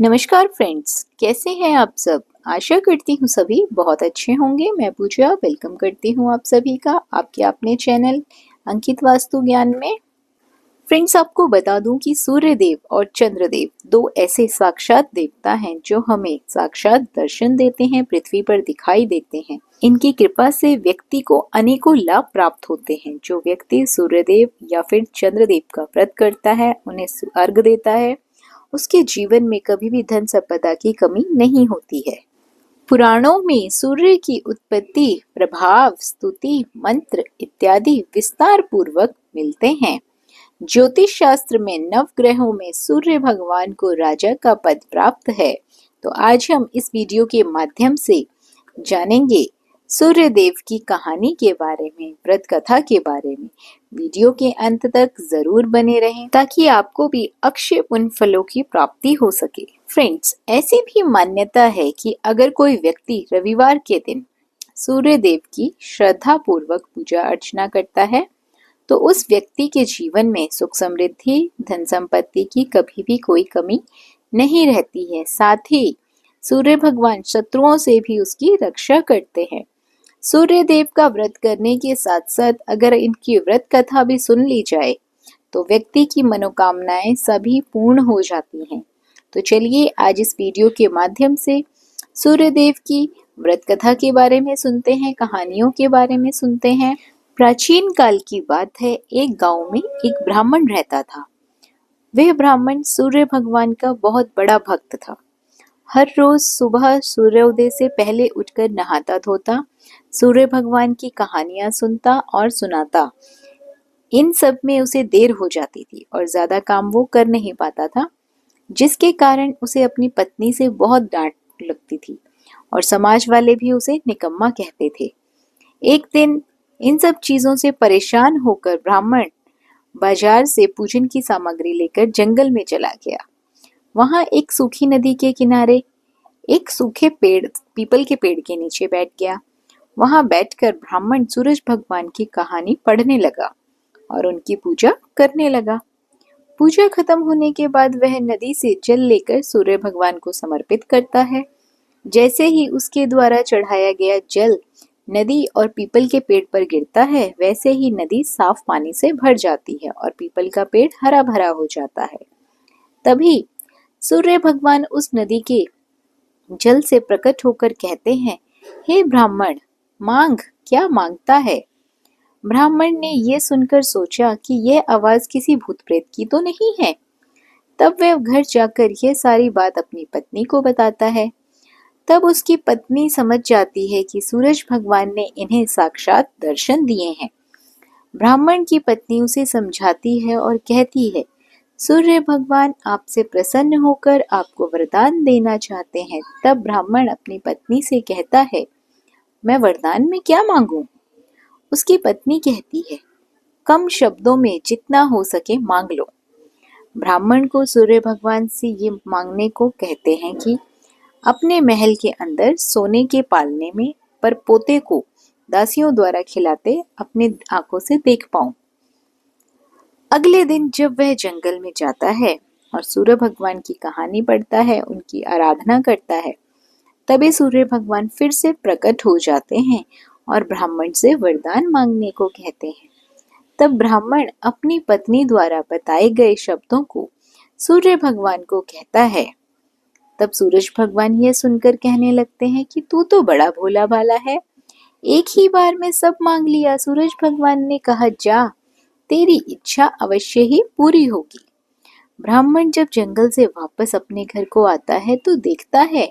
नमस्कार फ्रेंड्स, कैसे हैं आप सब। आशा करती हूँ सभी बहुत अच्छे होंगे। मैं पूजा वेलकम करती हूँ आप सभी का आपके अपने चैनल अंकित वास्तु ज्ञान में। फ्रेंड्स, आपको बता दूं कि सूर्य देव और चंद्र देव दो ऐसे साक्षात देवता हैं जो हमें साक्षात दर्शन देते हैं, पृथ्वी पर दिखाई देते हैं। इनकी कृपा से व्यक्ति को अनेकों लाभ प्राप्त होते हैं। जो व्यक्ति सूर्य देव या फिर चंद्र देव का व्रत करता है, उन्हें अर्घ देता है, उसके जीवन में कभी भी धन संपदा की कमी नहीं होती है। पुराणों में सूर्य की उत्पत्ति, प्रभाव, स्तुति, मंत्र इत्यादि विस्तार पूर्वक मिलते हैं। ज्योतिष शास्त्र में नव ग्रहों में सूर्य भगवान को राजा का पद प्राप्त है। तो आज हम इस वीडियो के माध्यम से जानेंगे सूर्य देव की कहानी के बारे में, व्रत कथा के बारे में। वीडियो के अंत तक जरूर बने रहें ताकि आपको भी अक्षय पुण्य फलों की प्राप्ति हो सके। फ्रेंड्स, ऐसी भी मान्यता है कि अगर कोई व्यक्ति रविवार के दिन सूर्य देव की श्रद्धा पूर्वक पूजा अर्चना करता है तो उस व्यक्ति के जीवन में सुख समृद्धि, धन संपत्ति की कभी भी कोई कमी नहीं रहती है। साथ ही सूर्य भगवान शत्रुओं से भी उसकी रक्षा करते हैं। सूर्य देव का व्रत करने के साथ साथ अगर इनकी व्रत कथा भी सुन ली जाए तो व्यक्ति की मनोकामनाएं सभी पूर्ण हो जाती हैं। तो चलिए आज इस वीडियो के माध्यम से सूर्य देव की व्रत कथा के बारे में सुनते हैं, कहानियों के बारे में सुनते हैं। प्राचीन काल की बात है, एक गांव में एक ब्राह्मण रहता था। वह ब्राह्मण सूर्य भगवान का बहुत बड़ा भक्त था। हर रोज सुबह सूर्योदय से पहले उठकर नहाता धोता, सूर्य भगवान की कहानियां सुनता और सुनाता। इन सब में उसे देर हो जाती थी और ज्यादा काम वो कर नहीं पाता था, जिसके कारण उसे अपनी पत्नी से बहुत डांट लगती थी और समाज वाले भी उसे निकम्मा कहते थे। एक दिन इन सब चीजों से परेशान होकर ब्राह्मण बाजार से पूजन की सामग्री लेकर जंगल में चला गया। वहां एक सूखी नदी के किनारे एक सूखे पेड़, पीपल के पेड़ के नीचे बैठ गया। वहां बैठकर ब्राह्मण सूरज भगवान की कहानी पढ़ने लगा और उनकी पूजा करने लगा। पूजा खत्म होने के बाद वह नदी से जल लेकर सूर्य भगवान को समर्पित करता है। जैसे ही उसके द्वारा चढ़ाया गया जल नदी और पीपल के पेड़ पर गिरता है, वैसे ही नदी साफ पानी से भर जाती है और पीपल का पेड़ हरा भरा हो जाता है। तभी सूर्य भगवान उस नदी के जल से प्रकट होकर कहते हैं, हे ब्राह्मण, मांग, क्या मांगता है। ब्राह्मण ने यह सुनकर सोचा कि यह आवाज किसी भूत प्रेत की तो नहीं है। तब वह घर जाकर यह सारी बात अपनी पत्नी को बताता है। तब उसकी पत्नी समझ जाती है कि सूरज भगवान ने इन्हें साक्षात दर्शन दिए हैं। ब्राह्मण की पत्नी उसे समझाती है और कहती है, सूर्य भगवान आपसे प्रसन्न होकर आपको वरदान देना चाहते हैं। तब ब्राह्मण अपनी पत्नी से कहता है, मैं वरदान में क्या मांगूं? उसकी पत्नी कहती है, कम शब्दों में जितना हो सके मांग लो। ब्राह्मण को सूर्य भगवान से ये मांगने को कहते हैं कि अपने महल के अंदर सोने के पालने में पर पोते को दासियों द्वारा खिलाते अपने आंखों से देख पाऊं। अगले दिन जब वह जंगल में जाता है और सूर्य भगवान की कहानी पढ़ता है, उनकी आराधना करता है, तभी सूर्य भगवान फिर से प्रकट हो जाते हैं और ब्राह्मण से वरदान मांगने को कहते हैं। तब ब्राह्मण अपनी पत्नी द्वारा बताए गए शब्दों को सूर्य भगवान को कहता है। तब सूरज भगवान यह सुनकर कहने लगते हैं कि तू तो बड़ा भोला भाला है, एक ही बार में सब मांग लिया। सूरज भगवान ने कहा, जा, तेरी इच्छा अवश्य ही पूरी होगी। ब्राह्मण जब जंगल से वापस अपने घर को आता है तो देखता है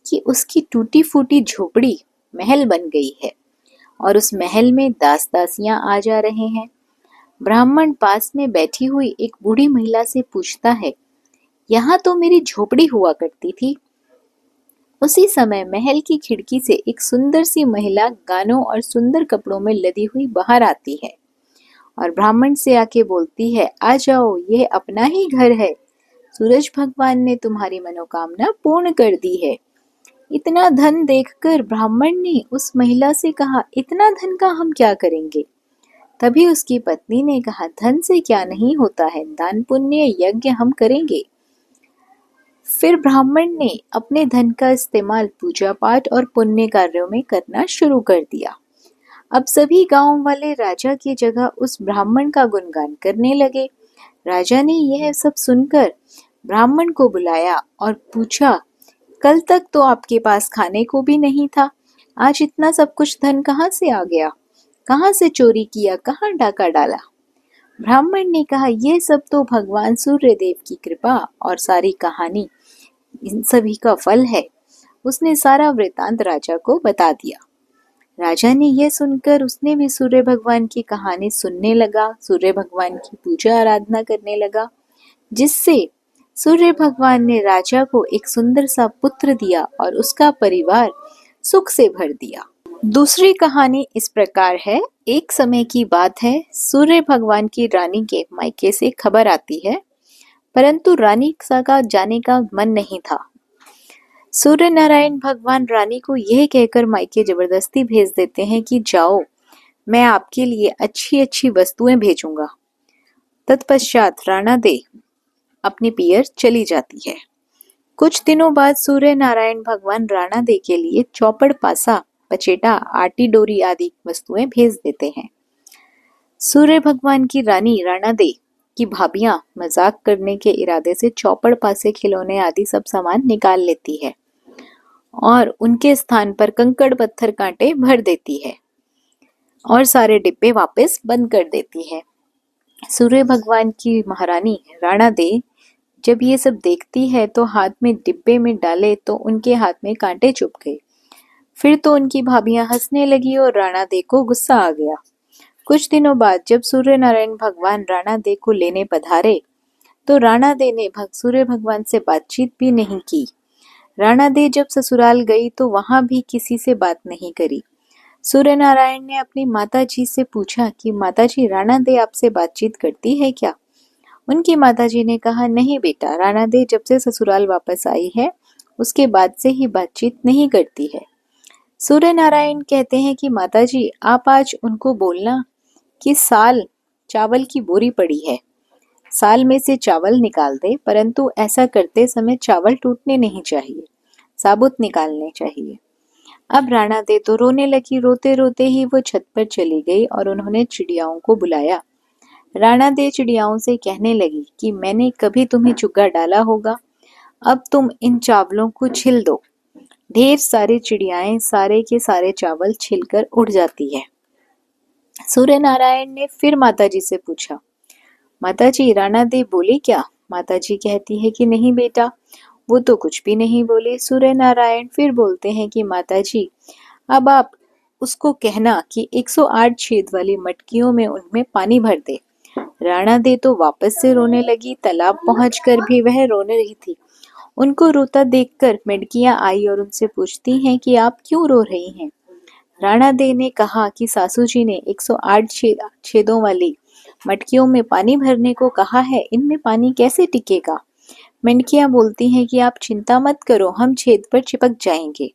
कि उसकी टूटी फूटी झोपड़ी महल बन गई है और उस महल में दास दासियां आ जा रहे हैं। ब्राह्मण पास में बैठी हुई एक बूढ़ी महिला से पूछता है, यहाँ तो मेरी झोपड़ी हुआ करती थी। उसी समय महल की खिड़की से एक सुंदर सी महिला गानों और सुंदर कपड़ों में लदी हुई बाहर आती है और ब्राह्मण से आके बोलती है, आ जाओ, यह अपना ही घर है। सूरज भगवान ने तुम्हारी मनोकामना पूर्ण कर दी है। इतना धन देखकर ब्राह्मण ने उस महिला से कहा, इतना धन का हम क्या करेंगे। तभी उसकी पत्नी ने कहा, धन से क्या नहीं होता है, दान पुण्य यज्ञ हम करेंगे। फिर ब्राह्मण ने अपने धन का इस्तेमाल पूजा पाठ और पुण्य कार्यों में करना शुरू कर दिया। अब सभी गांव वाले राजा की जगह उस ब्राह्मण का गुणगान करने लगे। राजा ने यह सब सुनकर ब्राह्मण को बुलाया और पूछा, कल तक तो आपके पास खाने को भी नहीं था, आज इतना सब कुछ धन कहाँ से आ गया? कहाँ से चोरी किया, कहाँ डाका डाला? ब्राह्मण ने कहा, यह सब तो भगवान सूर्य देव की कृपा और सारी कहानी इन सभी का फल है। उसने सारा वृतांत राजा को बता दिया। राजा ने यह सुनकर उसने भी सूर्य भगवान की कहानी सुनने लगा, सूर्य भगवान की पूजा आराधना करने लगा, जिससे सूर्य भगवान ने राजा को एक सुंदर सा पुत्र दिया और उसका परिवार सुख से भर दिया। दूसरी कहानी इस प्रकार है। एक समय की बात है, सूर्य भगवान की रानी के मायके से खबर आती है, परंतु रानी का जाने का मन नहीं था। सूर्य नारायण भगवान रानी को यह कहकर मायके जबरदस्ती भेज देते हैं कि जाओ, मैं आपके लिए अच्छी अच्छी वस्तुएं भेजूंगा। तत्पश्चात राणा दे अपनी पियर चली जाती है। कुछ दिनों बाद सूर्य नारायण भगवान राणा दे के लिए चौपड़, पासा, पचेटा, आटी डोरी आदि वस्तुएं भेज देते हैं। सूर्य भगवान की रानी राणा दे की भाभियां मजाक करने के इरादे से चौपड़, पासे, खिलौने आदि सब सामान निकाल लेती है और उनके स्थान पर कंकड़, पत्थर, कांटे भर देती है और सारे डिब्बे वापस बंद कर देती है। सूर्य भगवान की महारानी राणा दे जब ये सब देखती है तो हाथ में डिब्बे में डाले तो उनके हाथ में कांटे चुभ गए। फिर तो उनकी भाभियां हंसने लगी और राणा दे को गुस्सा आ गया। कुछ दिनों बाद जब सूर्य नारायण भगवान राणा दे को लेने पधारे तो राणा दे ने सूर्य भगवान से बातचीत भी नहीं की। राणा दे जब ससुराल गई तो वहां भी किसी से बात नहीं करी। सूर्य नारायण ने अपनी माता जी से पूछा कि माताजी, राणा दे आपसे बातचीत करती है क्या? उनकी माताजी ने कहा, नहीं बेटा, राणा दे जब से ससुराल वापस आई है उसके बाद से ही बातचीत नहीं करती है। सूर्य नारायण कहते हैं कि माताजी, आप आज उनको बोलना कि साल चावल की बोरी पड़ी है, साल में से चावल निकाल दे, परंतु ऐसा करते समय चावल टूटने नहीं चाहिए, साबुत निकालने चाहिए। अब राणा दे तो रोने लगी। रोते रोते ही वो छत पर चली गई और उन्होंने चिड़ियाओं को बुलाया। राणा दे चिड़ियाओं से कहने लगी कि मैंने कभी तुम्हें चुग्गा डाला होगा, अब तुम इन चावलों को छिल दो। ढेर सारी चिड़ियाएं सारे के सारे चावल छिलकर उड़ जाती है। सूर्य नारायण ने फिर माताजी से पूछा, माताजी, राणा दे बोली क्या? माताजी कहती है कि नहीं बेटा, वो तो कुछ भी नहीं बोले। सूर्य नारायण फिर बोलते हैं कि माताजी, अब आप उसको कहना कि 108 छेद वाली मटकियों में उनमें पानी भर दे। राणा दे तो वापस से रोने लगी। तालाब पहुंचकर भी वह रोने रही थी। उनको रोता देखकर मेंढकियां आई और उनसे पूछती हैं कि आप क्यों रो रही हैं? राणा दे ने कहा कि सासू जी ने 108 छेदों वाली मटकियों में पानी भरने को कहा है, इनमें पानी कैसे टिकेगा? मेंढकियां बोलती हैं कि आप चिंता मत करो, हम छेद पर चिपक जाएंगे,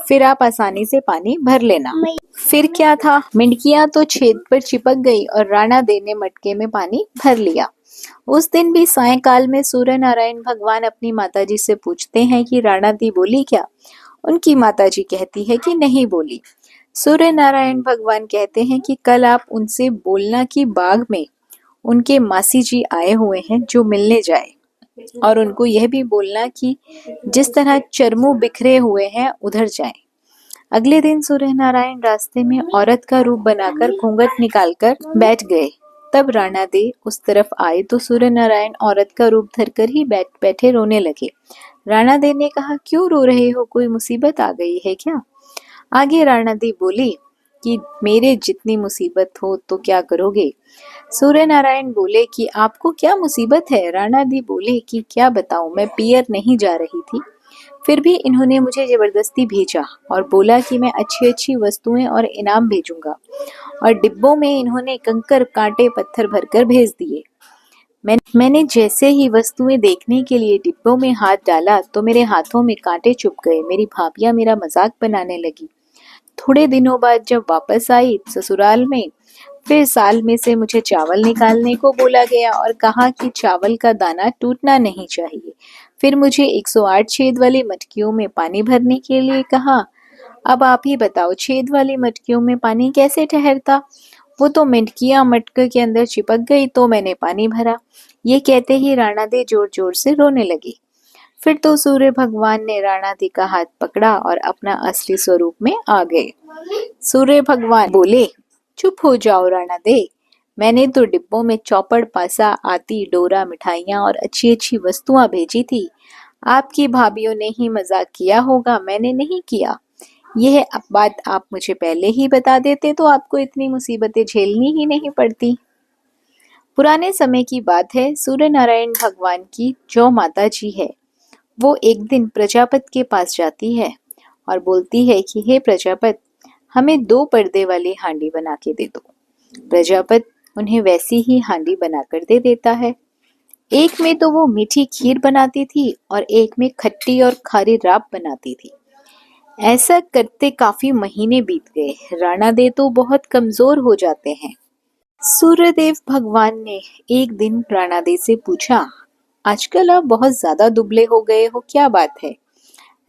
फिर आप आसानी से पानी भर लेना। फिर क्या था, मेंढकियां तो छेद पर चिपक गई और राणा दे ने मटके में पानी भर लिया। उस दिन भी सायंकाल में सूर्य नारायण भगवान अपनी माताजी से पूछते हैं कि राणा दी बोली क्या? उनकी माताजी कहती है कि नहीं बोली। सूर्य नारायण भगवान कहते हैं कि कल आप उनसे बोलना कि बाग में उनके मासी जी आए हुए हैं जो मिलने जाए, और उनको यह भी बोलना कि जिस तरह चरमू बिखरे हुए हैं उधर जाएं। अगले दिन सूर्य नारायण रास्ते में औरत का रूप बनाकर घूंघट निकालकर बैठ गए। तब राणा दे उस तरफ आए तो सूर्य नारायण औरत का रूप धरकर ही बैठे रोने लगे। राणा दे ने कहा, क्यों रो रहे हो, कोई मुसीबत आ गई है क्या? आगे राणा दी बोली कि मेरे जितनी मुसीबत हो तो क्या करोगे? सूर्य नारायण बोले कि आपको क्या मुसीबत है? राणा दी बोले कि क्या बताऊं, मैं पियर नहीं जा रही थी, फिर भी इन्होंने मुझे जबरदस्ती भेजा और बोला कि मैं अच्छी अच्छी वस्तुएं और इनाम भेजूंगा, और डिब्बों में इन्होंने कंकर, कांटे, पत्थर भरकर भेज दिए। मैंने जैसे ही वस्तुएं देखने के लिए डिब्बों में हाथ डाला तो मेरे हाथों में कांटे चुभ गए। मेरी भाभियां मेरा मजाक बनाने लगी। थोड़े दिनों बाद जब वापस आई ससुराल में, फिर साल में से मुझे चावल निकालने को बोला गया और कहा कि चावल का दाना टूटना नहीं चाहिए। फिर मुझे 108 छेद वाली मटकियों में पानी भरने के लिए कहा। अब आप ही बताओ, छेद वाली मटकियों में पानी कैसे ठहरता? वो तो मटकियां मटके के अंदर चिपक गई तो मैंने पानी भरा। ये कहते ही राणा दे जोर जोर से रोने लगी। फिर तो सूर्य भगवान ने राणा दे का हाथ पकड़ा और अपना असली स्वरूप में आ गए। सूर्य भगवान बोले, चुप हो जाओ राणा दे, मैंने तो डिब्बों में चौपड़, पासा, आती, डोरा, मिठाइयाँ और अच्छी अच्छी वस्तुएं भेजी थी। आपकी भाभीियों ने ही मजाक किया होगा, मैंने नहीं किया। यह बात आप मुझे पहले ही बता देते तो आपको इतनी मुसीबतें झेलनी ही नहीं पड़ती। पुराने समय की बात है, सूर्य नारायण भगवान की जो माता जी है, वो एक दिन प्रजापति के पास जाती है और बोलती है कि हे प्रजापति, हमें 2 पर्दे वाली हांडी बना के दे दो। प्रजापति उन्हें वैसी ही हांडी बनाकर दे देता है। एक में तो वो मीठी खीर बनाती थी और एक में खट्टी और खारी राब बनाती थी। ऐसा करते काफी महीने बीत गए। राणा दे तो बहुत कमजोर हो जाते हैं। सूर्यदेव भगवान ने एक दिन राणा दे से पूछा, आजकल आप बहुत ज्यादा दुबले हो गए हो, क्या बात है?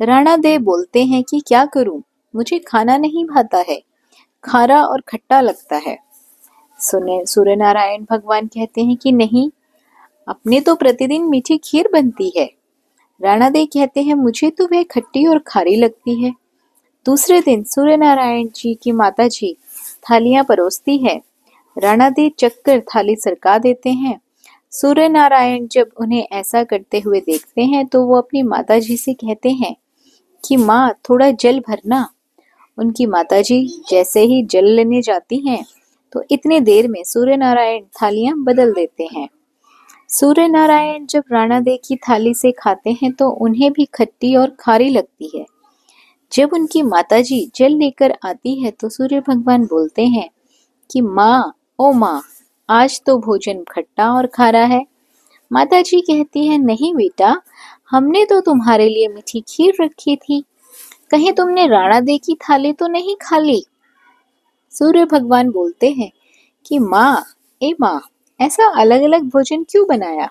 राणा दे बोलते हैं कि क्या करूं, मुझे खाना नहीं भाता है, खारा और खट्टा लगता है। सूर्य नारायण भगवान कहते हैं कि नहीं, अपने तो प्रतिदिन मीठी खीर बनती है। राणा दे कहते हैं मुझे तो वह खट्टी और खारी लगती है। दूसरे दिन सूर्य नारायण जी की माता जी थालियां परोसती है। राणा दे चक्कर थाली सरका देते हैं। सूर्य नारायण जब उन्हें ऐसा करते हुए देखते हैं तो वो अपनी माता जी से कहते हैं कि माँ, थोड़ा जल भरना। उनकी माताजी जैसे ही जल लेने जाती हैं तो इतने देर में सूर्य नारायण थालियां बदल देते हैं। सूर्य नारायण जब राणा दे की थाली से खाते हैं तो उन्हें भी खट्टी और खारी लगती है। जब उनकी माताजी जल लेकर आती है तो सूर्य भगवान बोलते हैं कि माँ, ओ माँ, आज तो भोजन खट्टा और खारा है। माताजी कहती है, नहीं बेटा, हमने तो तुम्हारे लिए मीठी खीर रखी थी, कहीं तुमने राणा दे की थाली तो नहीं खा ली? सूर्य भगवान बोलते हैं कि माँ, ए माँ, ऐसा अलग अलग भोजन क्यों बनाया?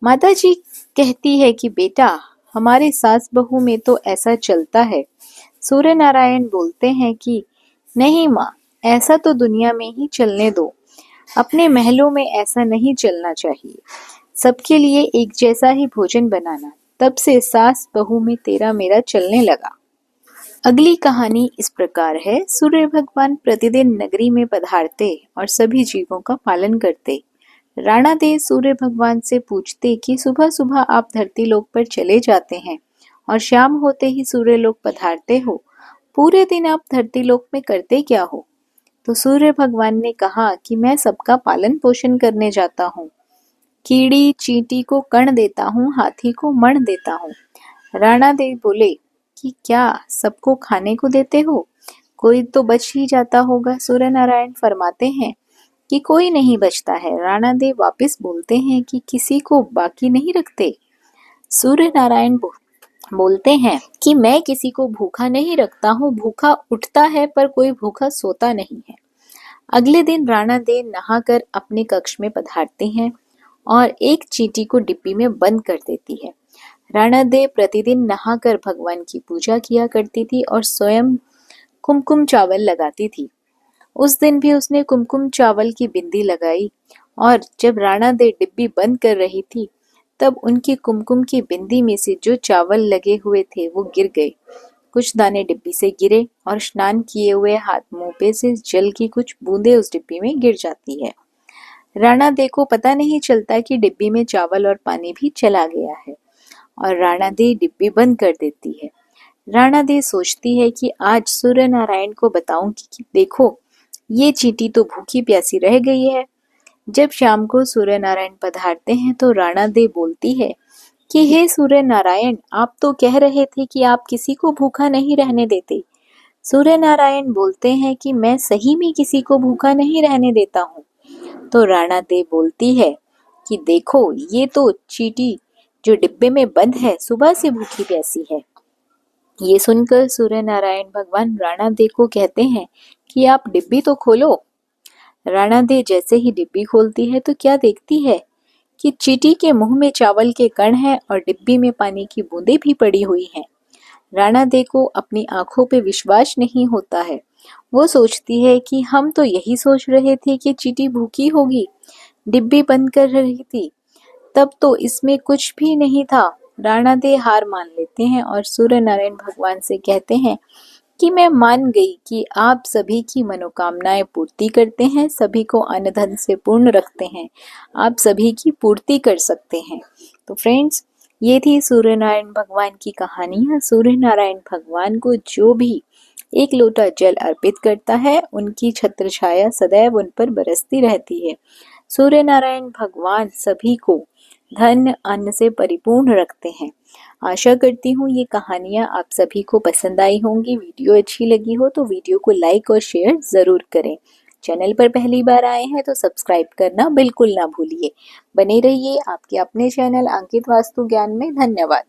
माताजी कहती है कि बेटा, हमारे सास बहू में तो ऐसा चलता है। सूर्य नारायण बोलते हैं कि नहीं माँ, ऐसा तो दुनिया में ही चलने दो, अपने महलों में ऐसा नहीं चलना चाहिए, सबके लिए एक जैसा ही भोजन बनाना। तब से सास बहू में तेरा मेरा चलने लगा। अगली कहानी इस प्रकार है। सूर्य भगवान प्रतिदिन नगरी में पधारते और सभी जीवों का पालन करते। राणा दे सूर्य भगवान से पूछते कि सुबह सुबह आप धरती लोक पर चले जाते हैं और शाम होते ही सूर्य लोक पधारते हो, पूरे दिन आप धरती लोक में करते क्या हो? तो सूर्य भगवान ने कहा कि मैं सबका पालन पोषण करने जाता हूँ, कीड़ी चींटी को कण देता हूँ, हाथी को मण देता हूँ। राणा दे बोले कि क्या सबको खाने को देते हो? कोई तो बच ही जाता होगा। सूर्य नारायण फरमाते हैं कि कोई नहीं बचता है। राणा दे वापस बोलते हैं कि किसी को बाकी नहीं रखते। सूर्य नारायण बोलते हैं कि मैं किसी को भूखा नहीं रखता हूँ, भूखा उठता है पर कोई भूखा सोता नहीं है। अगले दिन राणा दे नहाकर अपने कक्ष में पधारते हैं और एक चींटी को डिब्बी में बंद कर देती है। राणा दे प्रतिदिन नहाकर भगवान की पूजा किया करती थी और स्वयं कुमकुम चावल लगाती थी। उस दिन भी उसने कुमकुम चावल की बिंदी लगाई और जब राणा दे डिब्बी बंद कर रही थी तब उनकी कुमकुम की बिंदी में से जो चावल लगे हुए थे वो गिर गए। कुछ दाने डिब्बी से गिरे और स्नान किए हुए हाथ मुंह पे से जल की कुछ बूंदें उस डिब्बी में गिर जाती है। राणा दे को पता नहीं चलता कि डिब्बी में चावल और पानी भी चला गया है और राणा दे डिब्बी बंद कर देती है। राणा दे सोचती है कि आज सूर्य नारायण को बताऊंगी कि देखो, ये चींटी तो भूखी प्यासी रह गई है। जब शाम को सूर्य नारायण पधारते हैं तो राणा दे बोलती है कि हे सूर्य नारायण, आप तो कह रहे थे कि आप किसी को भूखा नहीं रहने देते। सूर्य नारायण बोलते हैं कि मैं सही में किसी को भूखा नहीं रहने देता हूँ। तो राणा दे बोलती है कि देखो, ये तो चींटी जो डिब्बे में बंद है सुबह से भूखी प्यासी है। ये सुनकर सूर्य नारायण भगवान राणा दे को कहते हैं कि आप डिब्बी तो खोलो। राणा दे जैसे ही डिब्बी खोलती है तो क्या देखती है कि चींटी के मुंह में चावल के कण हैं और डिब्बी में पानी की बूंदें भी पड़ी हुई हैं। राणा दे को अपनी आंखों पे विश्वास नहीं होता है। वो सोचती है कि हम तो यही सोच रहे थे कि चींटी भूखी होगी, डिब्बी बंद कर रही थी, तब तो इसमें कुछ भी नहीं था। राणा दे हार मान लेते हैं और सूर्य नारायण भगवान से कहते हैं कि मैं मान गई कि आप सभी की मनोकामनाएं पूर्ति करते हैं, सभी को अन्न धन से पूर्ण रखते हैं, आप सभी की पूर्ति कर सकते हैं। तो फ्रेंड्स, ये थी सूर्य नारायण भगवान की कहानियां। सूर्य नारायण भगवान को जो भी एक लोटा जल अर्पित करता है, उनकी छत्र छाया सदैव उन पर बरसती रहती है। सूर्य नारायण भगवान सभी को धन अन्न से परिपूर्ण रखते हैं। आशा करती हूँ ये कहानियाँ आप सभी को पसंद आई होंगी। वीडियो अच्छी लगी हो तो वीडियो को लाइक और शेयर ज़रूर करें। चैनल पर पहली बार आए हैं तो सब्सक्राइब करना बिल्कुल ना भूलिए। बने रहिए आपके अपने चैनल अंकित वास्तु ज्ञान में। धन्यवाद।